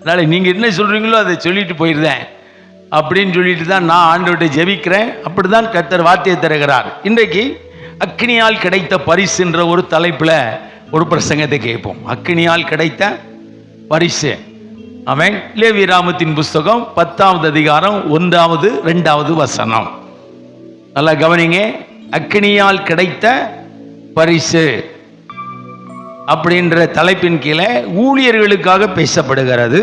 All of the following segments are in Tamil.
அதனால் நீங்கள் என்ன சொல்கிறீங்களோ அதை சொல்லிட்டு போயிடுறேன் அப்படின்னு சொல்லிட்டு தான் நான் ஆண்டவர்கிட்ட ஜெபிக்கிறேன். அப்படி தான் கர்த்தர் வார்த்தையை தருகிறார். இன்றைக்கு அக்கினியால் கிடைத்த பரிசுன்ற ஒரு தலைப்பில் ஒரு பிரசங்கத்தை கேட்போம். அக்கினியால் கிடைத்த பரிசு. ஆமென். லேவியராகமத்தின் புஸ்தகம் 10வது அதிகாரம் 1வது 2வது வசனம். நல்லா கவனிங்க. அக்கினியால் கிடைத்த பரிசு அப்படின்ற தலைப்பின் கீழே ஊழியர்களுக்காக பேசப்படுகிறது.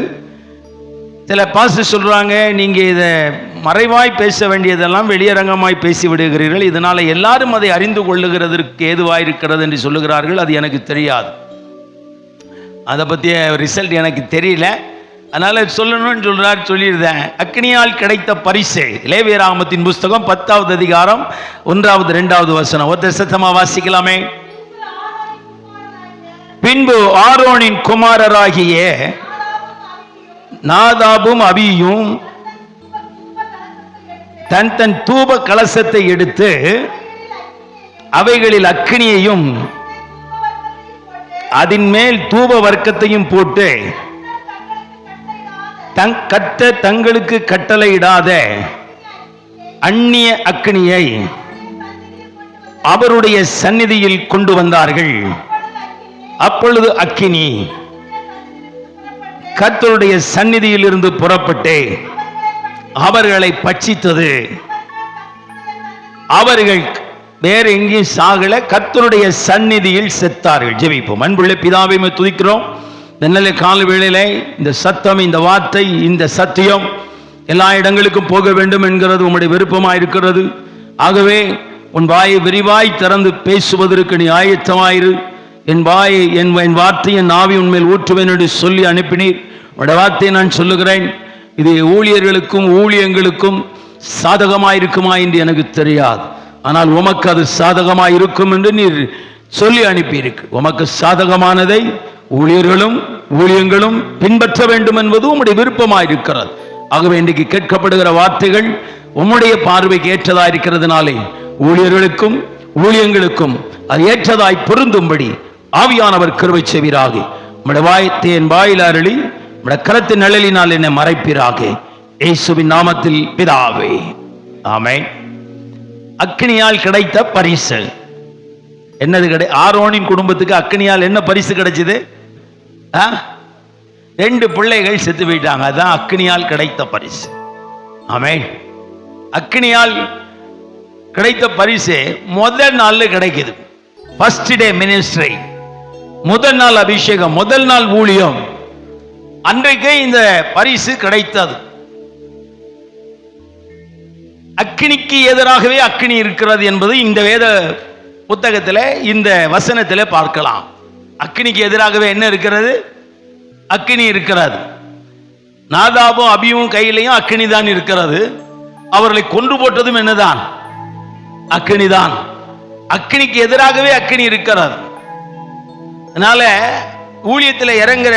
சில பாஸ்டர் சொல்றாங்க, நீங்க இதை மறைவாய் பேச வேண்டியதெல்லாம் வெளியரங்கமாய் பேசி விடுகிறீர்கள், இதனால எல்லாரும் அதை அறிந்து கொள்ளுகிறதற்கு ஏதுவாயிருக்கிறது என்று சொல்லுகிறார்கள். அது எனக்கு தெரியாது, அதை பற்றிய ரிசல்ட் எனக்கு தெரியல, அதனால சொல்லணும்னு சொல்றார், சொல்லியிருந்தேன். அக்கினியால் கிடைத்த பரிசு. லேவியராகமத்தின் புஸ்தகம் 10வது அதிகாரம் 1வது 2வது வசனம். ஒருத்தர் சத்தமா வாசிக்கலாமே. பின்பு ஆரோனின் குமாரராகிய நாதாபும் அபியும் தன் தன் தூப கலசத்தை எடுத்து அவைகளில் அக்கினியையும் அதன் மேல் தூப வர்க்கத்தையும் போட்டு தங்களுக்கு கட்டளையிடாத அந்நிய அக்கினியை அவருடைய சந்நிதியில் கொண்டு வந்தார்கள். அப்பொழுது அக்கினி கர்த்தருடைய சந்நிதியில் இருந்து புறப்பட்டு அவர்களை பட்சித்தது. அவர்கள் வேற எங்கேயும் சாகல, கர்த்தருடைய சந்நிதியில் செத்தார்கள். ஜெபிப்போம். அன்புள்ள பிதாவை துதிக்கிறோம். நல்ல கால வேளையில இந்த சத்தம், இந்த வார்த்தை, இந்த சத்தியம் எல்லா இடங்களுக்கும் போக வேண்டும் என்கிறது உம்முடைய விருப்பமாக இருக்கிறது. ஆகவே உன் வாயை விரிவாய் திறந்து பேசுவதற்கு நீ ஆயத்தமாயிரு. என் வாயை என் வார்த்தை என் ஆவி உண்மையில் ஊற்றுவேன் என்று சொல்லி அனுப்பினீர். உடைய வார்த்தையை நான் சொல்லுகிறேன். இது ஊழியர்களுக்கும் ஊழியங்களுக்கும் சாதகமாயிருக்குமா என்று எனக்கு தெரியாது, ஆனால் உமக்கு அது சாதகமாக இருக்கும் என்று நீர் சொல்லி அனுப்பியிருக்கு. உமக்கு சாதகமானதை ஊழியர்களும் ஊழியங்களும் பின்பற்ற வேண்டும் என்பது உம்முடைய விருப்பமாக இருக்கிறது. ஆகவே இன்றைக்கு கேட்கப்படுகிற வார்த்தைகள் உம்முடைய பார்வைக்கு ஏற்றதா இருக்கிறதுனாலே ஊழியர்களுக்கும் ஊழியங்களுக்கும் அது ஏற்றதாய் பொருந்தும்படி ஆவியானவர் கிருபை செய்வீராக. உம்முடைய வாயத்தை என் வாயில் அருளி உம்முடைய கரத்தின் நிழலினால் என்னை மறைப்பீராக. இயேசுவின் நாமத்தில் பிதாவே, ஆமென். அக்கினியால் கிடைத்த பரிசு என்னது? ஆரோனின் குடும்பத்துக்கு அக்கினியால் என்ன பரிசு கிடைச்சது? 2 பிள்ளைகள் செத்து போயிட்டாங்க. அதான் அக்கினியால் கிடைத்த பரிசு. ஆமென். அக்கினியால் கிடைத்த பரிசு முதல் நாள்ல கிடைக்குது. ஃபர்ஸ்ட் டே மினிஸ்ட்ரி, முதல் நாள் அபிஷேகம், முதல் நாள் ஊழியம், அன்றைக்கே இந்த பரிசு கிடைத்தது. அக்கினிக்கு எதிராகவே அக்கினி இருக்கிறது என்பது இந்த வேத புத்தகத்தில், இந்த வசனத்தில் பார்க்கலாம். அக்கினிக்கு எதிராகவே என்ன இருக்கிறது? அக்கினி இருக்கிறது. நாதாபும் அபியும் கையிலையும் அக்கினி தான் இருக்கிறது. அவர்களை கொன்று போட்டதும் என்னதான்? அக்கினிதான். அக்கினிக்கு எதிராகவே அக்கினி இருக்கிறது. அதனால ஊழியத்தில் இறங்குற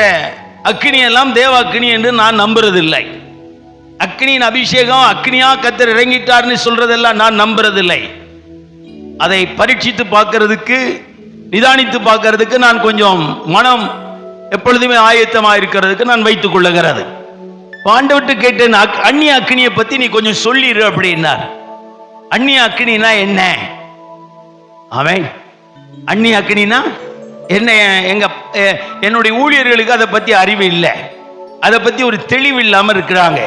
அக்கினி எல்லாம் தேவ அக்கினி என்று நான் நம்புறதில்லை. அக்கினியின் அபிஷேகம் அக்கினியா கர்த்தர் இறங்கிட்டார்னு சொல்றதெல்லாம் நான் நம்புறதில்லை. அதை பரீட்சித்து பார்க்கறதுக்கு, நிதானித்து பார்க்கறதுக்கு நான் கொஞ்சம் மனம் எப்பொழுதுமே ஆயத்தமாக இருக்கிறதுக்கு நான் வைத்துக் கொள்ளுகிறது. ஆண்டவர்கிட்ட கேட்டேன், அந்நிய அக்கினியை பத்தி நீ கொஞ்சம் சொல்லிடு அப்படின்னார். அந்நிய அக்கினினா என்ன? ஆமென். அந்நிய அக்கினினா என்ன? என்னுடைய ஊழியர்களுக்கு அதை பத்தி அறிவு இல்லை, அதை பத்தி ஒரு தெளிவு இல்லாம இருக்கிறாங்க.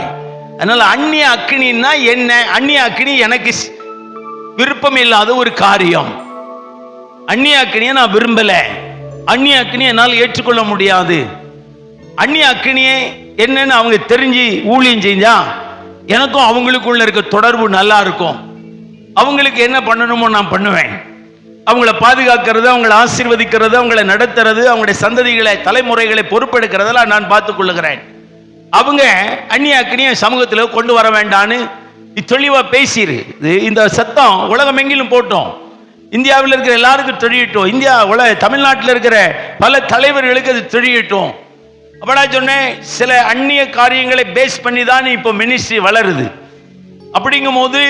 அதனால அந்நிய அக்கினின்னா என்ன? அந்நிய அக்கினி எனக்கு விருப்பம் இல்லாத ஒரு காரியம். அந்நிய அக்கினியை நான் விரும்பல, அந்நிய அக்கினியை என்னால் ஏற்றுக்கொள்ள முடியாது. அந்நிய அக்கினியை என்னன்னு அவங்க தெரிஞ்சு ஊழியம் செஞ்சா எனக்கும் அவங்களுக்குள்ள இருக்க தொடர்பு நல்லா இருக்கும். அவங்களுக்கு என்ன பண்ணணுமோ நான் பண்ணுவேன். அவங்கள பாதுகாக்கிறது, அவங்களை ஆசீர்வதிக்கிறது, அவங்களை நடத்துறது, அவங்களுடைய சந்ததிகளை தலைமுறைகளை பொறுப்பெடுக்கிறதெல்லாம் நான் பார்த்துக் கொள்ளுகிறேன். அவங்க அந்நிய அக்கினியை சமூகத்தில் கொண்டு வர வேண்டான்னு தெளிவா பேசிரு. இந்த சத்தம் உலகம் எங்கிலும் போட்டோம், இந்தியாவில் இருக்கிற எல்லாருக்கும் தெரியட்டும், தமிழ்நாட்டில் இருக்கிற பல தலைவர்களுக்கு அது தெரியட்டும். அப்படா சொன்னேன், சில அந்நிய காரியங்களை பேஸ் பண்ணி தான் இப்போ மினிஸ்ட்ரி வளருது. அப்படிங்கும் போது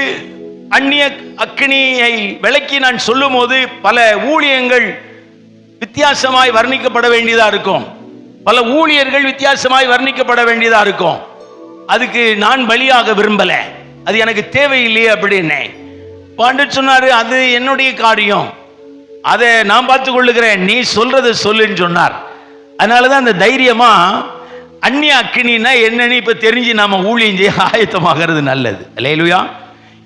அந்நிய அக்கினியை விளக்கி நான் சொல்லும் போது பல ஊழியங்கள் வித்தியாசமாய் வர்ணிக்கப்பட வேண்டியதா இருக்கும். பல ஊழியர்கள் வித்தியாசமாய் வர்ணிக்கப்பட வேண்டியதா இருக்கும். அதுக்கு நான் பலியாக விரும்பல, அது எனக்கு தேவையில்லையே அப்படின்னு பாண்டு சொன்னாரு. அது என்னுடைய காரியம், அதை நான் பார்த்து கொள்ளுகிறேன், நீ சொல்றதை சொல்லுன்னு சொன்னார். அதனாலதான் அந்த தைரியமா அந்நிய அக்கினின்னா என்னன்னு இப்ப தெரிஞ்சு நாம ஊழியம் செய்ய ஆயத்தமாகிறது நல்லது. அல்லேலூயா.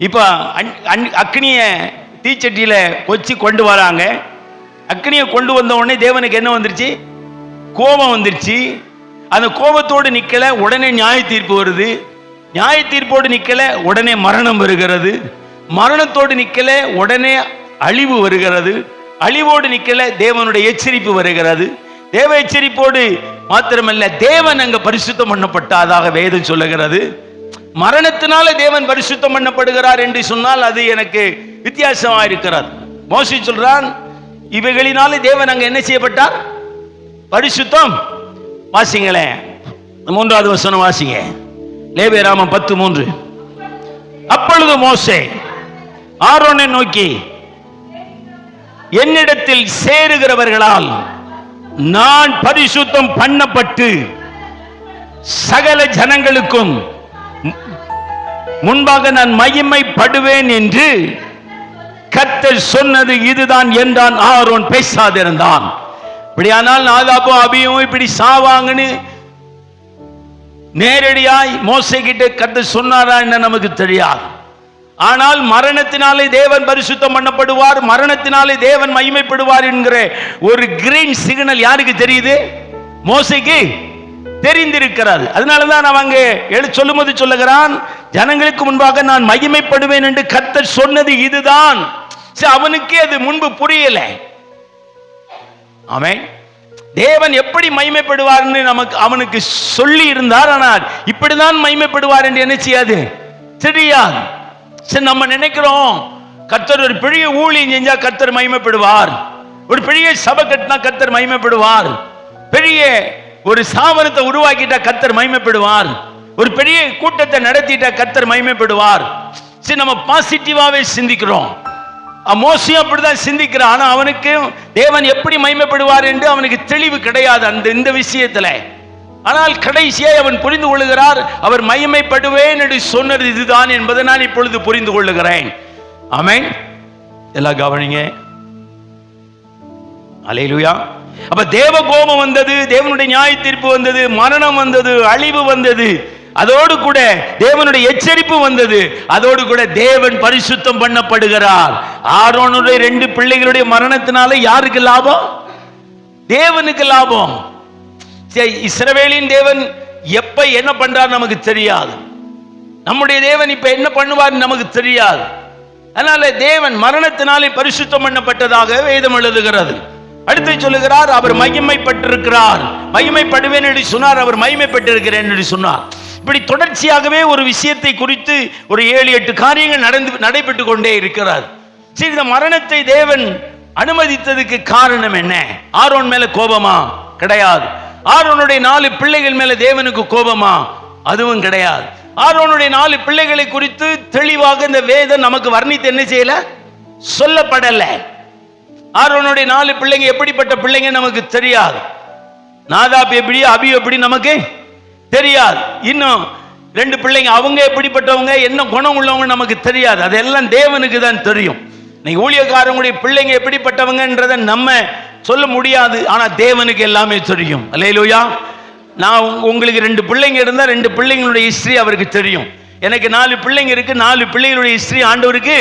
இப்ப அக்னிய தீச்சட்டியில கொச்சி கொண்டு வராங்க. அக்னியை கொண்டு வந்த உடனே தேவனுக்கு என்ன வந்துருச்சு? கோபம் வந்துருச்சு. அந்த கோபத்தோடு நிக்கல, உடனே நியாய தீர்ப்பு வருது. நியாய தீர்ப்போடு நிக்கல, உடனே மரணம் வருகிறது. மரணத்தோடு நிக்கல, உடனே அழிவு வருகிறது. அழிவோடு நிக்கல, தேவனுடைய எச்சரிப்பு வருகிறது. தேவ எச்சரிப்போடு மாத்திரமல்ல, தேவன் அங்க பரிசுத்தம் பண்ணப்பட்டதாக வேதம் சொல்லுகிறது. மரணத்தினால தேவன் பரிசுத்தம் பண்ணப்படுகிறார் என்று சொன்னால் அது எனக்கு வித்தியாசமா இருக்கிறது. மோசே சொல்றான், இவைகளினாலே தேவன் அங்க என்ன செய்யப்பட்டார்? பரிசுத்தம். வாசிங்களேன், 3வது வசனம் வாசிங்க. லேவியராகமம் 10:3. அப்பொழுது மோசே ஆரோனை நோக்கி, என்னிடத்தில் சேருகிறவர்களால் நான் பரிசுத்தம் பண்ணப்பட்டு சகல ஜனங்களுக்கும் முன்பாக நான் மகிமைப்படுவேன் என்று கர்த்தர் சொன்னது இதுதான் என்றான். ஆரோன் பேசாதிருந்தான். இப்படியானால் நாதாபும் அபியும் இப்படி சாவாங்கன்னு நேரடியாய் மோசே கிட்ட கர்த்தர் சொன்னாரா என்ன நமக்கு தெரியாது. ஆனால் மரணத்தினாலே தேவன் பரிசுத்தம் பண்ணப்படுவார், மரணத்தினாலே தேவன் மகிமைப்படுவார் என்கிற ஒரு கிரீன் சிக்னல் யாருக்கு தெரியுது? மோசேக்கு தெரிந்திருக்கிறது. அதனாலதான் அவங்க சொல்லும்போது சொல்லுகிறான், ஜனங்களுக்கு முன்பாக நான் மகிமைப்படுவேன் என்று கர்த்தர் சொன்னது இதுதான். அவனுக்கு அது முன்பு புரியல. ஆமென். தேவன் எப்படி மகிமைப்படுவார் அவனுக்கு சொல்லி இருந்தார். ஆனால் இப்படிதான் மகிமைப்படுவார் என்று என்ன செய்யாது, தெரியாது. சரி, நம்ம நினைக்கிறோம் கர்த்தர் ஒரு பெரிய ஊழியம் செஞ்சா கர்த்தர் மகிமைப்படுவார், ஒரு பெரிய சபை கட்டினா கர்த்தர் மகிமைப்படுவார், பெரிய ஒரு ஸ்தாபனத்தை உருவாக்கிட்டா கர்த்தர் மகிமைப்படுவார், ஒரு பெரிய கூட்டத்தை நடத்திட்டா கர்த்தர் மகிமைப்படுவார். சரி, நம்ம பாசிட்டிவாவே சிந்திக்கிறோம். மோசே அப்படிதான் சிந்திக்கிறான். ஆனா அவனுக்கு தேவன் எப்படி மகிமைப்படுவார் என்று அவனுக்கு தெளிவு கிடையாது இந்த விஷயத்துல. ஆனால் கடைசியாக அவன் புரிந்து கொள்ளுகிறார், அவர் மகிமைப்படுவேன் என்று சொன்னது இதுதான் என்பதை நான் இப்பொழுது புரிந்து கொள்ளுகிறேன். ஆமென். எல்லாம் கவனிங்க. அல்லேலூயா. அப்ப தேவ கோபம் வந்தது, தேவனுடைய நியாய தீர்ப்பு வந்தது, மரணம் வந்தது, அழிவு வந்தது, அதோடு கூட தேவனுடைய எச்சரிப்பு வந்தது, அதோடு கூட தேவன் பரிசுத்தம் பண்ணப்படுகிறார். ஆரோனுடைய 2 பிள்ளைகளுடைய மரணத்தினால யாருக்கு லாபம்? தேவனுக்கு லாபம். இஸ்ரவேலின் தேவன் எப்ப என்ன பண்றார் நமக்கு தெரியாது. நம்முடைய தேவன் இப்ப என்ன பண்ணுவார் நமக்கு தெரியாது. அதனால தேவன் மரணத்தினாலே பரிசுத்தம் பண்ணப்பட்டதாக வேதம் எழுதுகிறது. அடுத்து சொல்லுகிறார், அவர் மகிமைப்பட்டிருக்கிறார். மகிமைப்படுவேன் என்று சொன்னார், அவர் மகிமைப்பட்டிருக்கிறேன் என்று சொன்னார். இப்படி தொடர்ச்சியாகவே ஒரு விஷயத்தை குறித்து ஒரு 7-8 காரியங்கள் நடைபெற்று கொண்டே இருக்கிறார். சரி, இந்த மரணத்தை தேவன் அனுமதித்ததுக்கு காரணம் என்ன? ஆரோன் மேல கோபமா? கிடையாது. ஆரோனுடைய 4 பிள்ளைகள் மேல தேவனுக்கு கோபமா? அதுவும் கிடையாது. ஆரோனுடைய 4 பிள்ளைகளை குறித்து தெளிவாக இந்த வேதம் நமக்கு வர்ணித்து என்ன செய்யல, சொல்லப்படல. ஆரோனுடைய 4 பிள்ளைங்க எப்படிப்பட்ட பிள்ளைங்க நமக்கு தெரியாது. நாதாப் எப்படி, அபி எப்படி நமக்கு தெரியாது. இன்னும் 2 பிள்ளைங்க அவங்க எப்படிப்பட்டவங்க, என்ன குணம் உள்ளவங்க நமக்கு தெரியாது. அதெல்லாம் தேவனுக்கு தான் தெரியும். நீங்க ஊழியக்காரங்களுடைய பிள்ளைங்க எப்படிப்பட்டவங்கன்றதை நம்ம சொல்ல முடியாது. ஆனா தேவனுக்கு எல்லாமே தெரியும். அல்லேலூயா. நான் உங்களுக்கு 2 பிள்ளைங்க இருந்தா 2 பிள்ளைங்களுடைய ஹிஸ்டரி அவருக்கு தெரியும். எனக்கு 4 பிள்ளைங்க இருக்கு, 4 பிள்ளைகளுடைய ஹிஸ்டரி ஆண்டவருக்கு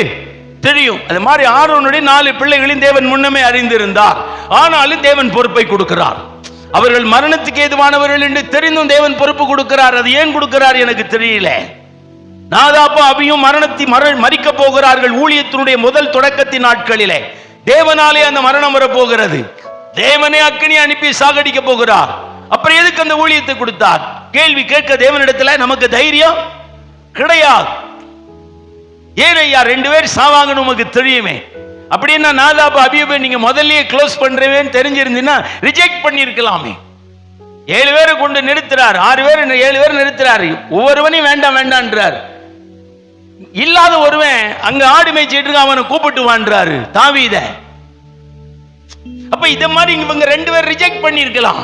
தெரியும். அது மாதிரி ஆரோனுடைய 4 பிள்ளைகளையும் தேவன் முன்னமே அறிந்திருந்தார். ஆனாலும் தேவன் பொறுப்பை கொடுக்கிறார். அவர்கள் மரணத்துக்கு ஏதுவானவர்கள் என்று தெரிந்தும் தேவன் பொறுப்பு கொடுக்கிறார். அது ஏன் கொடுக்கிறார் எனக்கு தெரியல. நாதாபும் அபியும் மரிக்க போகிறார்கள். ஊழியத்தினுடைய முதல் தொடக்கத்தின் நாட்களிலே தேவனாலே அந்த மரணம் வரப்போகிறது. தேவனே அக்கினி அனுப்பி சாகடிக்க போகிறார். அப்புறம் எதுக்கு அந்த ஊழியத்தை கொடுத்தார்? கேள்வி கேட்க தேவனிடத்துல நமக்கு தைரியம் கிடையாது. ஏனையா 2 பேர் சாவாங்கன்னு நமக்கு தெரியுமே. அப்படின்னா நாதாபு அபியூபை நீங்க முதல்லயே க்ளோஸ் பண்றவேன்னு தெரிஞ்சிருந்தீங்கன்னா ரிஜெக்ட் பண்ணிருக்கலாமே. 7 பேரை கொண்டு நிறுத்துறாரு, 6 பேர் 7 பேர் நிறுத்துறாரு. ஒவ்வொருவனையும் வேண்டாம் வேண்டான்றார். இல்லாத ஒருவன் அங்க ஆடு மேய்ச்சிட்டு இருக்க, அவனை கூப்பிட்டு வான்றாரு தாவீத. அப்ப இத மாதிரி இவங்க 2 பேர் ரிஜெக்ட் பண்ணிருக்கலாம்.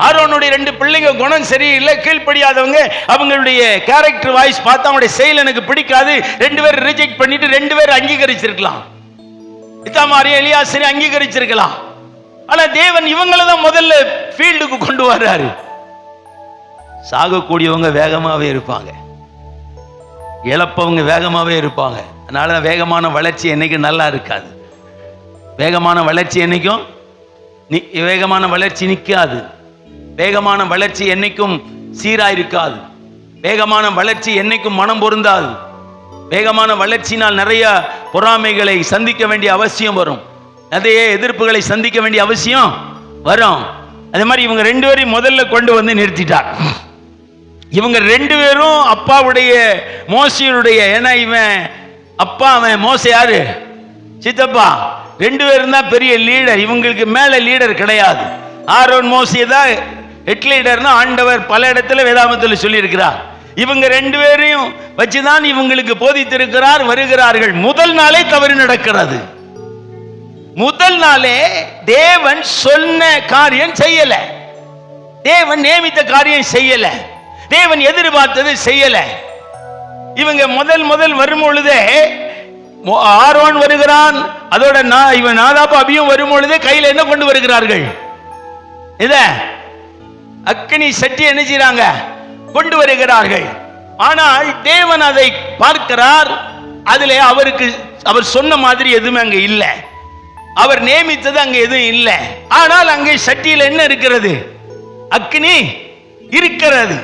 ஆரோனுடைய 2 பிள்ளைங்க குணம் சரியில்லை, கீழ்ப்படியாதவங்க. அவங்களுடைய கேரக்டர் வாய்ஸ் பார்த்தா அவங்களுடைய செயல் எனக்கு பிடிக்காது. 2 பேர் ரிஜெக்ட் பண்ணிட்டு 2 பேர் அங்கீகரிச்சிருக்கலாம். இத்தாமாரி எலியாசரை அங்கீகரிச்சிருக்கலாம். ஆனா தேவன் இவங்களை தான் முதல்ல ஃபீல்டுக்கு கொண்டு வர்றாரு. சாகக்கூடியவங்க வேகமாவே இருப்பாங்க, இழப்பவங்க வேகமாவே இருப்பாங்க. அதனால வேகமான வளர்ச்சி என்னைக்கும் நல்லா இருக்காது. வேகமான வளர்ச்சி என்னைக்கும் வேகமான வளர்ச்சி நிற்காது. வேகமான வளர்ச்சி என்னைக்கும் சீராயிருக்காது. வேகமான வளர்ச்சி என்னைக்கும் மனம் பொருந்தாது. வேகமான வளர்ச்சினால் நிறைய பொறாமைகளை சந்திக்க வேண்டிய அவசியம் வரும், நிறைய எதிர்ப்புகளை சந்திக்க வேண்டிய அவசியம் வரும். அதே மாதிரி இவங்க 2 பேரையும் முதல்ல கொண்டு வந்து நிறுத்திட்டார். இவங்க 2 பேரும் அப்பாவுடைய மோசையுடைய, ஏன்னா இவன் அப்பா, அவன் மோசை யாரு? சித்தப்பா. 2 பேரும் தான் பெரிய லீடர், இவங்களுக்கு மேல லீடர் கிடையாது. ஆரோன் மோசே தான் ஹெட் லீடர்னு ஆண்டவர் பல இடத்துல வேதாகமத்தில் சொல்லி இருக்கிறார். இவங்க 2 பேரையும் வச்சுதான் இவங்களுக்கு போதித்திருக்கிறார். வருகிறார்கள். முதல் நாளே தவறு நடக்கிறது. முதல் நாளே தேவன் சொன்ன காரியம் செய்யல, தேவன் நியமித்த காரியம் செய்யல, தேவன் எதிர்பார்த்தது செய்யல. இவங்க முதல் வரும் பொழுதே ஆரோன் வருகிறான், அதோட இவன் நாதாப் அபியும் வரும் பொழுதே கையில என்ன கொண்டு வருகிறார்கள்? இத அக்கினி சட்டி என்ன செய்றாங்க? கொண்டு வருகிறார்கள். ஆனால் தேவன் அதை பார்க்கிறார். அதிலே அவருக்கு அவர் சொன்ன மாதிரி எதுவுமே அங்க இல்லை, அவர் நியமித்தது அங்க எதுவும் இல்லை. ஆனால் அங்கே சட்டியில் என்ன இருக்கிறது? அக்கினி இருக்கிறது.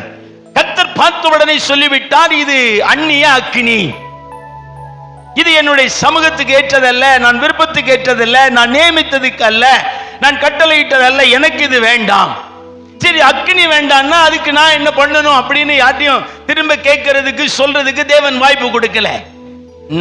கர்த்தர் பார்த்த உடனே சொல்லிவிட்டார், இது அந்நிய அக்கினி, இது என்னுடைய சமூகத்துக்கு ஏற்றதல்ல, நான் விருப்பத்துக்கு ஏற்றதல்ல, நான் நியமித்ததுக்கு அல்ல, நான் கட்டளையிட்டதல்ல, எனக்கு இது வேண்டாம். சரி, அக்கினி வேண்டாம்னா அதுக்கு நான் என்ன பண்ணணும் அப்படின்னு யாரையும் திரும்ப கேட்கறதுக்கு சொல்றதுக்கு தேவன் வாய்ப்பு கொடுக்கல.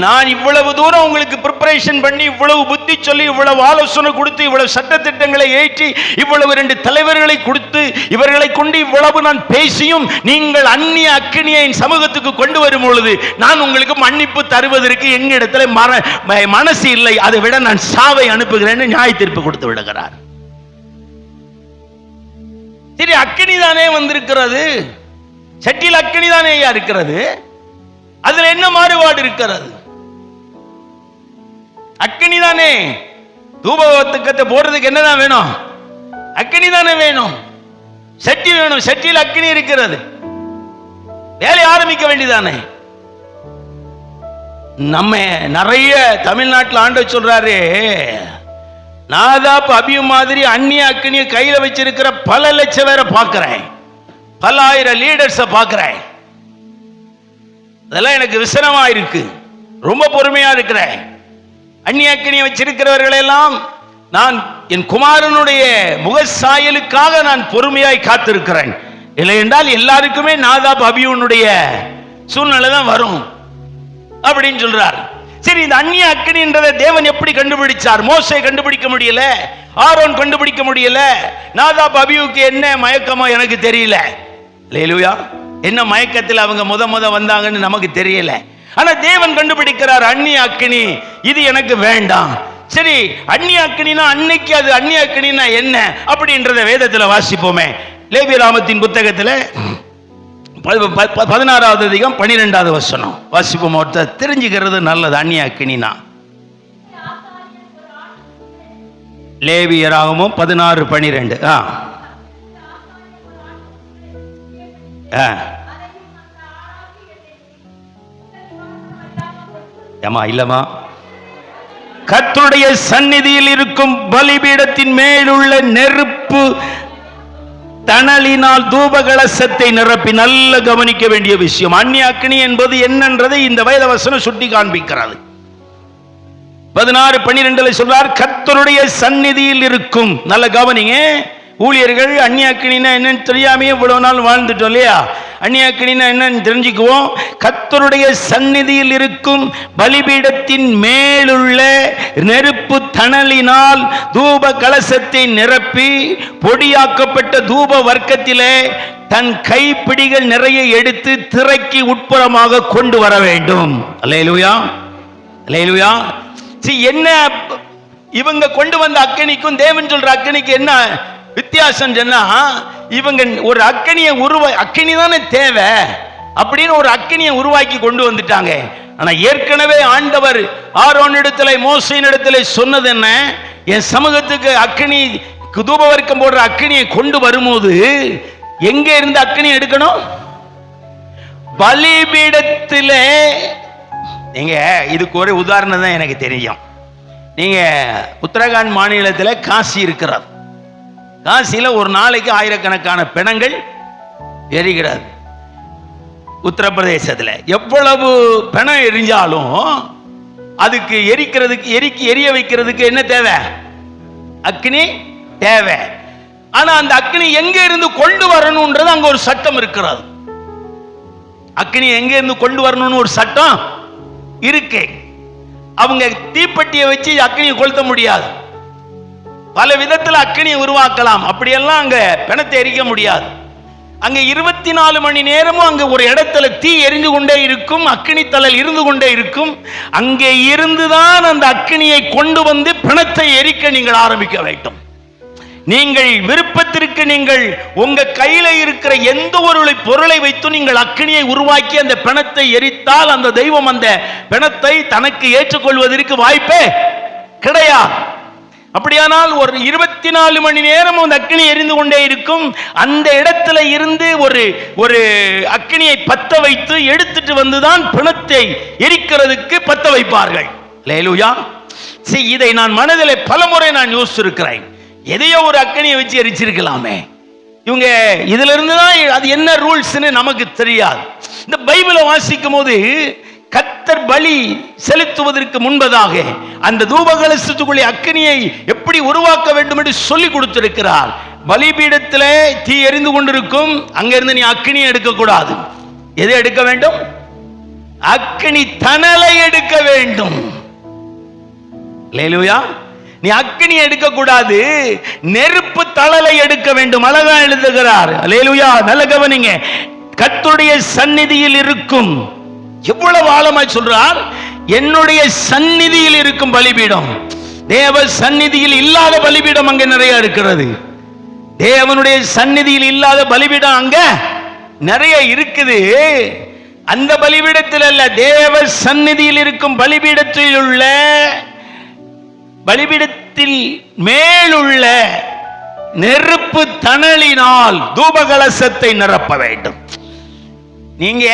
நான் இவ்வளவு தூரம் உங்களுக்கு ப்ரிப்பரேஷன் பண்ணி, இவ்வளவு புத்தி சொல்லி, இவ்வளவு ஆலோசனை கொடுத்து, இவ்வளவு சட்டத்திட்டங்களை ஏற்றி, இவ்வளவு 2 தலைவர்களை கொடுத்து, இவர்களை கொண்டு இவ்வளவு நான் பேசியும் நீங்கள் அந்நிய அக்கினியை சமூகத்துக்கு கொண்டு வரும் பொழுது நான் உங்களுக்கு மன்னிப்பு தருவதற்கு எங்க இடத்துல மனசு இல்லை, அதை விட நான் சாவை அனுப்புகிறேன்னு நியாய தீர்ப்பு கொடுத்து விடுகிறார். சரி, அக்கினி தானே வந்திருக்கிறது, சட்டியில் அக்கினி தானே இருக்கிறது, அதுல என்ன மாறுபாடு இருக்கிறது? அக்கினி தானே. தூபத்துக்கத்தை போடுறதுக்கு என்னதான் வேணும்? அக்கினி தானே வேணும், சட்டி வேணும். சட்டியில் அக்கினி இருக்கிறது, வேலை ஆரம்பிக்க வேண்டியதானே. நம்ம நிறைய தமிழ்நாட்டில் ஆண்டவர் சொல்றாரு, நாதாப் அபியூ மாதிரி அந்நிய அக்கினியை கையில வச்சிருக்கிற பல லட்சம் பேரை பார்க்கிறேன், பல ஆயிரம் லீடர்ஸை பார்க்கிறேன். அதெல்லாம் எனக்கு விசனமா இருக்கு, ரொம்ப பொறுமையா இருக்கிறேன். அந்நிய அக்கினியை வச்சிருக்கிறவர்களெல்லாம் நான் என் குமாரனுடைய முகசாயலுக்காக நான் பொறுமையாய் காத்திருக்கிறேன். இல்லை என்றால் எல்லாருக்குமே நாதாப் அபியூனுடைய சூழ்நிலை தான் வரும் அப்படின்னு சொல்றார். சரி, இந்த அந்நிய அக்கினின்றதை தேவன் எப்படி கண்டுபிடிச்சார்? மோசே கண்டுபிடிக்க முடியல, ஆரோன் கண்டுபிடிக்க முடியல, நாதாப் அபியூக்கு என்ன மயக்கமோ எனக்கு தெரியல. அல்லேலூயா. என்ன மயக்கத்தில் அவங்க முத வந்தாங்கன்னு நமக்கு தெரியல. ஆனா தேவன் கண்டுபிடிக்கிறார், அந்நிய அக்கினி, இது எனக்கு வேண்டாம். சரி, அந்நிய அக்கினினா அன்னைக்கு அது அந்நிய அக்கினினா என்ன அப்படின்றத வேதத்துல வாசிப்போமே. லேவியராமத்தின் புத்தகத்துல 16வது அதிகாரம் 12வது வசனம் வாசிப்போம். ஒருத்தர் தெரிஞ்சுக்கிறது நல்லது. அந்நிய அக்கினினா லேவியராகமும் 16:12. ஏமா இல்லமா, கர்த்தருடைய சந்நிதியில் இருக்கும் பலிபீடத்தின் மேலுள்ள நெருப்பு தணலினால் தூபகலசத்தை நிரப்பி. நல்ல கவனிக்க வேண்டிய விஷயம். அந்நிய அக்கினி என்பது என்னன்றதை இந்த வேதவசனம் சுட்டி காண்பிக்கிறது. 16:12 சொல்றார், கர்த்தருடைய சந்நிதியில் இருக்கும். நல்ல கவனிங்க. ஊழியர்கள் அந்நிய அக்கினினா என்னன்னு தெரியாமையே இவ்வளவு நாள் வாழ்ந்துட்டோம் இல்லையா? அந்நிய அக்கினினா என்னன்னு தெரிஞ்சுக்குவோம். கர்த்தருடைய சந்நிதியில் இருக்கும் பலிபீடத்தின் மேலுள்ள நெருப்பு தணலினால் தூப கலசத்தை நிரப்பி பொடியாக்கப்பட்ட தூப வர்க்கத்திலே தன் கைப்பிடிகள் நிறைய எடுத்து திரைக்கு உட்புறமாக கொண்டு வர வேண்டும். அல்லேலூயா, அல்லேலூயா. என்ன இவங்க கொண்டு வந்த அக்கினிக்கும் தேவன் சொல்ற அக்கினிக்கு என்ன வித்தியாசம் சொன்னா, இவங்க ஒரு அக்கினியை அக்கினி தானே தேவை அப்படின்னு ஒரு அக்கினியை உருவாக்கி கொண்டு வந்துட்டாங்க. ஆனா ஏற்கனவே ஆண்டவர் ஆரோனிடத்திலே மோசேயினிடத்திலே சொன்னது என்ன? என் சமூகத்துக்கு அக்கினி தூபவர்க்கம் போடுற அக்கினியை கொண்டு வரும்போது எங்க இருந்து அக்கினி எடுக்கணும்? பலிபீடத்திலே. நீங்க இதுக்கு ஒரு உதாரணம் தான் எனக்கு தெரியும். நீங்க உத்தரகாண்ட் மாநிலத்தில் காசி இருக்கிறார். காசியில ஒரு நாளைக்கு ஆயிரக்கணக்கான பிணங்கள் எரிகிறது. உத்தரப்பிரதேசத்தில் எவ்வளவு பிணம் எரிஞ்சாலும் அதுக்கு எரிய வைக்கிறதுக்கு என்ன தேவை? அக்னி தேவை. ஆனா அந்த அக்னி எங்க இருந்து கொண்டு வரணும்ன்றது அங்க ஒரு சட்டம் இருக்கிறது. அக்னி எங்க இருந்து கொண்டு வரணும்னு ஒரு சட்டம் இருக்கு. அவங்க தீப்பெட்டியை வச்சு அக்னியை கொளுத்த முடியாது. பல விதத்தில் அக்னியை உருவாக்கலாம். அப்படியெல்லாம் அங்க பிணத்தை எரிக்க முடியாது. அங்க 24 மணி நேரமும் அங்க ஒரு இடத்துல தீ எரிந்து கொண்டே இருக்கும், அக்னி தழல் இருந்து கொண்டே இருக்கும். அங்கே இருந்துதான் அந்த அக்னியை கொண்டு வந்து பிணத்தை எரிக்க நீங்கள் ஆரம்பிக்க வேண்டும். நீங்கள் விருப்பத்திற்கு நீங்கள் உங்க கையில இருக்கிற எந்த ஒரு பொருளை வைத்து நீங்கள் அக்னியை உருவாக்கி அந்த பிணத்தை எரித்தால் அந்த தெய்வம் அந்த பிணத்தை தனக்கு ஏற்றுக்கொள்வதற்கு வாய்ப்பே கிடையாது. அப்படியானால் ஒரு 24 மணி நேரம் அந்த அக்னி எரிந்து கொண்டே இருக்கும். அந்த இடத்துல இருந்து ஒரு அக்னியை பத்த வைத்து எடுத்துட்டு வந்துதான் பிணத்தை எரிக்கிறதுக்கு பத்த வைப்பார்கள். அல்லேலூயா. இதை நான் மனதில் பலமுறை நான் யோசிச்சிருக்கிறேன். எதையோ ஒரு அக்னியை வச்சு எரிச்சிருக்கலாமே. இவங்க இதுல இருந்துதான் அது என்ன ரூல்ஸ்னு நமக்கு தெரியாது. இந்த பைபிளை வாசிக்கும் போது கர்த்தர் பலி செலுத்துவதற்கு முன்பதாக அந்த தூபகலசத்துக்குள்ளே அக்னியை எப்படி உருவாக்க வேண்டும் என்று சொல்லி கொடுத்திருக்கிறார். பலிபீடத்திலே தீ எரிந்து கொண்டிருக்கும். அங்கிருந்து நீ அக்னியை எடுக்க கூடாது. எதை எடுக்க வேண்டும்? அக்னி தணலை எடுக்க வேண்டும். அல்லேலூயா. நீ அக்னி எடுக்க கூடாது, நெருப்பு தழலை எடுக்க வேண்டும். அழகா எழுதுகிறார். அல்லேலூயா. நல்ல கவனிங்க. கர்த்தருடைய சந்நிதியில் இருக்கும். எவ்வளவு ஆழமாய் சொல்றார். என்னுடைய சந்நிதியில் இருக்கும் பலிபீடம். தேவ சந்நிதியில் இல்லாத பலிபீடம் அங்க நிறைய இருக்கிறது. தேவனுடைய சந்நிதியில் இல்லாத பலிபீடம் அங்க நிறைய இருக்குது. அந்த பலிபீடத்தில் அல்ல, தேவ சந்நிதியில் இருக்கும் பலிபீடத்தில் உள்ள பலிபீடத்தில் மேலுள்ள நெருப்பு தணலினால் தூபகலசத்தை நிரப்ப வேண்டும். நீங்க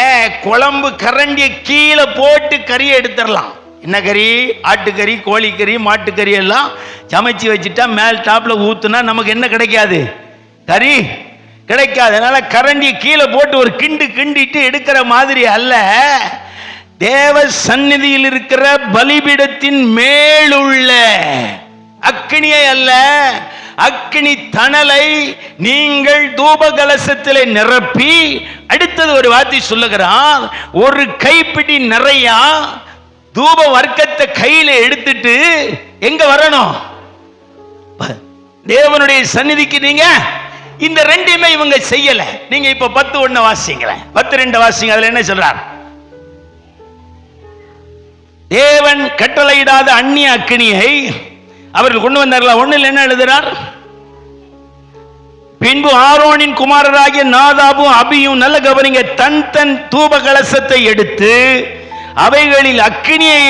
குழம்பு கரண்டிய கீழே போட்டு கறியை எடுத்துடலாம். என்ன கறி? ஆட்டுக்கறி, கோழிக்கறி, மாட்டுக்கறி எல்லாம் சமைச்சு வச்சுட்டா மேல் டாப்ல ஊத்துனா நமக்கு என்ன கிடைக்காது? கறி கிடைக்காது. அதனால கரண்டியை கீழே போட்டு ஒரு கிண்டிட்டு எடுக்கிற மாதிரி அல்ல. தேவ சந்நிதியில் இருக்கிற பலிபீடத்தின் மேலுள்ள அக்னியை அல்ல, அக்னி தணலை நீங்கள் தூபகலசத்திலே நிரப்பி, அடுத்தது ஒரு வார்த்தை சொல்லுகிறார், ஒரு கைப்பிடி நிறைய தூப வர்க்கத்தை கையில எடுத்துட்டு எங்க வரணும்? தேவனுடைய சந்நிதிக்கு. நீங்க இந்த ரெண்டுமே இவங்க செய்யல. நீங்க இப்ப 10:1 வாசிங்களேன், 10:2 வாசிங்க. அதுல என்ன சொல்றார்? தேவன் கட்டளையிடாத அந்நிய அக்னியை அவர்கள் கொண்டு வந்தார்கள். ஒண்ணில் என்ன எழுதுறார்? பின்பு ஆரோனின் குமாரராகிய நாதாபும் அபியும், நல்ல கவனிங்க, தன் தூப கலசத்தை எடுத்து அவைகளில் அக்னியை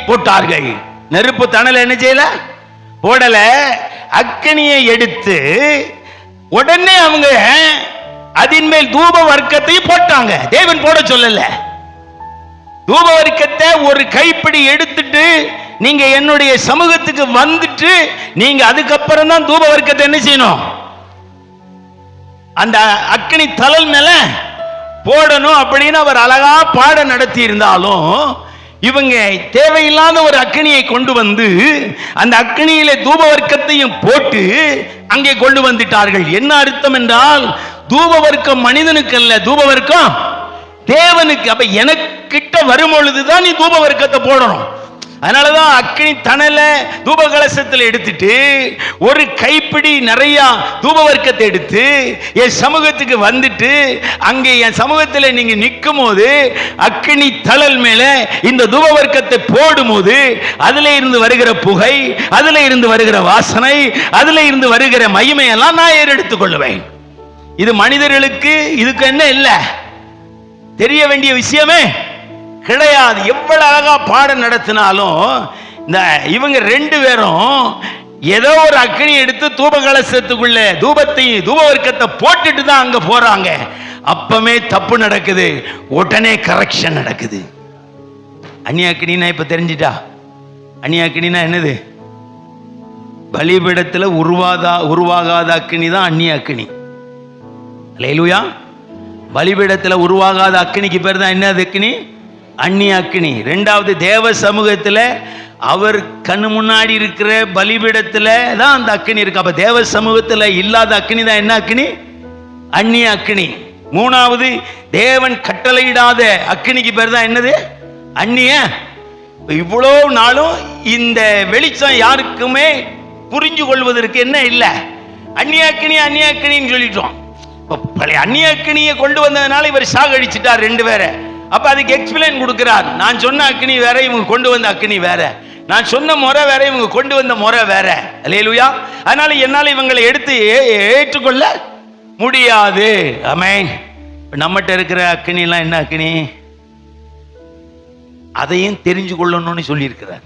போட்டார்கள். நெருப்பு தணல் என்ன செய்யல? போடல. அக்னியை எடுத்து உடனே அவங்க அதன் மேல் தூப வர்க்கத்தை போட்டாங்க. தேவன் போட சொல்லல. தூப வர்க்கத்தை ஒரு கைப்பிடி எடுத்துட்டு நீங்க என்னுடைய சமூகத்துக்கு வந்துட்டு நீங்க அதுக்கப்புறம் தான் தூப வர்க்கத்தை என்ன செய்யணும்? அந்த அக்னி தழல் மேல போடணும் அப்படின்னு அவர் அழகா பாட நடத்தி இருந்தாலும், இவங்க தேவையில்லாத ஒரு அக்னியை கொண்டு வந்து அந்த அக்னியிலே தூப வர்க்கத்தையும் போட்டு அங்கே கொண்டு வந்துட்டார்கள். என்ன அர்த்தம் என்றால், தூப வர்க்கம் மனிதனுக்கு அல்ல, தூப வர்க்கம் தேவனுக்கு. அப்ப எனக்கிட்ட வரும் பொழுதுதான் நீ தூப வர்க்கத்தை போடணும். அதனாலதான் அக்னி தணல தூப கலசத்தில் எடுத்துட்டு ஒரு கைப்பிடி நிறைய தூப வர்க்கத்தை எடுத்து என் சமூகத்துக்கு வந்துட்டு அங்கே என் சமூகத்தில் நீங்க நிற்கும் போது அக்னி தழல் மேல இந்த தூப வர்க்கத்தை போடும் போது அதுல இருந்து வருகிற புகை, அதுல இருந்து வருகிற வாசனை, அதுல இருந்து வருகிற மகிமையெல்லாம் நான் ஏறெடுத்துக் கொள்ளுவேன். இது மனிதர்களுக்கு இதுக்கு என்ன இல்லை, தெரிய வேண்டிய விஷயமே கிடையாது. எவ்வளவு அழகா பாடம் நடத்தினாலும் இந்த இவங்க ரெண்டு பேரும் ஏதோ ஒரு அக்னி எடுத்து தூப கலசத்துக்குள்ள தூபத்தையும் தூப வர்க்கத்தை போட்டுட்டு தான் அங்க போறாங்க. அப்பமே தப்பு நடக்குது, உடனே கரெக்ஷன் நடக்குது. அந்நிய அக்னினா இப்ப தெரிஞ்சிட்டா? அந்நிய அக்னினா என்னது? பலிபீடத்துல உருவாகாத அக்னி தான் அந்நிய அக்னி. அல்லேலூயா. பலிபீடத்துல உருவாகாத அக்னிக்கு பேர் தான் என்ன அக்னி? அந்நிய அக்னி. ரெண்டாவது, தேவ சமூகத்துல அவர் கண்ணு முன்னாடி இருக்கிற பலிபீடத்துல தான் அந்த அக்னி இருக்கு. அப்ப தேவ சமூகத்துல இல்லாத அக்னி தான் என்ன அக்னி? அந்நிய அக்னி. மூணாவது, தேவன் கட்டளையிடாத அக்னிக்கு பேர் தான் என்னது? அந்நிய. இவ்வளவு நாளும் இந்த வெளிச்சம் யாருக்குமே புரிஞ்சு கொள்வதற்கு என்ன இல்லை, அந்நிய அக்னி அந்நிய அக்னின்னு சொல்லிட்டோம். பழைய அந்நிய அக்னியை கொண்டு வந்ததுனால இவர் சாகடிச்சிட்டார் ரெண்டு பேரை. அப்ப அதுக்கு எக்ஸ்பிளைன் கொடுக்கிறார். நான் சொன்ன அக்னி வேற, இவங்க கொண்டு வந்த அக்னி வேற. நான் சொன்ன முறை வேற, இவங்க கொண்டு வந்த முறை வேற. அல்லேலூயா. அதனால என்னால இவங்களை எடுத்து ஏற்றுக்கொள்ள முடியாது. ஆமென். நம்மகிட்ட இருக்கிற அக்னி எல்லாம் என்ன அக்னி? அதையும் தெரிஞ்சு கொள்ளணும்னு சொல்லி இருக்கிறார்.